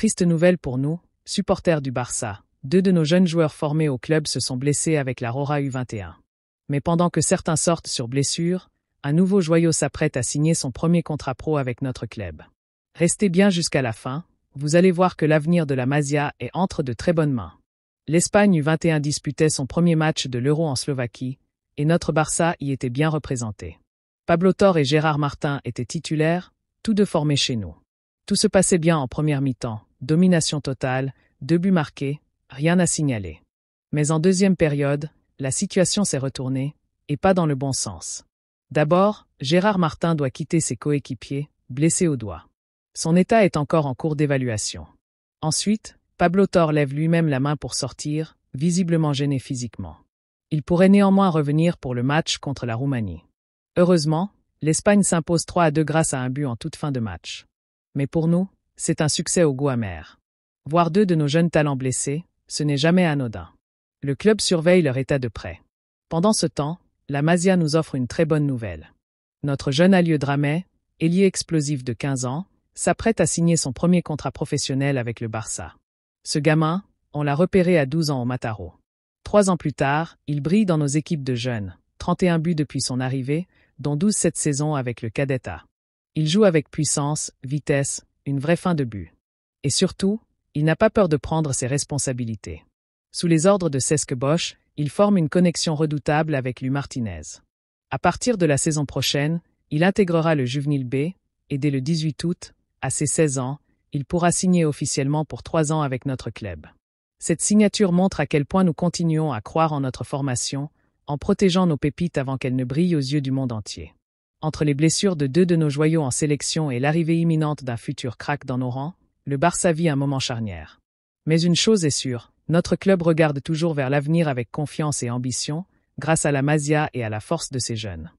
triste nouvelle pour nous, supporters du Barça. 2 de nos jeunes joueurs formés au club se sont blessés avec la Rora U21. Mais pendant que certains sortent sur blessure, un nouveau joyau s'apprête à signer son premier contrat pro avec notre club. Restez bien jusqu'à la fin, vous allez voir que l'avenir de la Masia est entre de très bonnes mains. L'Espagne U21 disputait son premier match de l'Euro en Slovaquie, et notre Barça y était bien représenté. Pablo Torre et Gérard Martin étaient titulaires, tous deux formés chez nous. Tout se passait bien en première mi-temps, domination totale, 2 buts marqués, rien à signaler. Mais en deuxième période, la situation s'est retournée, et pas dans le bon sens. D'abord, Gérard Martin doit quitter ses coéquipiers, blessé au doigt. Son état est encore en cours d'évaluation. Ensuite, Pablo Torre lève lui-même la main pour sortir, visiblement gêné physiquement. Il pourrait néanmoins revenir pour le match contre la Roumanie. Heureusement, l'Espagne s'impose 3-2 grâce à un but en toute fin de match. Mais pour nous, c'est un succès au goût amer. Voir 2 de nos jeunes talents blessés, ce n'est jamais anodin. Le club surveille leur état de près. Pendant ce temps, la Masia nous offre une très bonne nouvelle. Notre jeune Alieu Dramé, ailier explosif de 15 ans, s'apprête à signer son premier contrat professionnel avec le Barça. Ce gamin, on l'a repéré à 12 ans au Mataró. 3 ans plus tard, il brille dans nos équipes de jeunes, 31 buts depuis son arrivée, dont 12 cette saison avec le Cadet A. Il joue avec puissance, vitesse, une vraie fin de but. Et surtout, il n'a pas peur de prendre ses responsabilités. Sous les ordres de Cesc Bosch, il forme une connexion redoutable avec Lu Martinez. À partir de la saison prochaine, il intégrera le Juvenil B, et dès le 18 août, à ses 16 ans, il pourra signer officiellement pour 3 ans avec notre club. Cette signature montre à quel point nous continuons à croire en notre formation, en protégeant nos pépites avant qu'elles ne brillent aux yeux du monde entier. Entre les blessures de 2 de nos joyaux en sélection et l'arrivée imminente d'un futur crack dans nos rangs, le Barça vit un moment charnière. Mais une chose est sûre, notre club regarde toujours vers l'avenir avec confiance et ambition, grâce à la Masia et à la force de ses jeunes.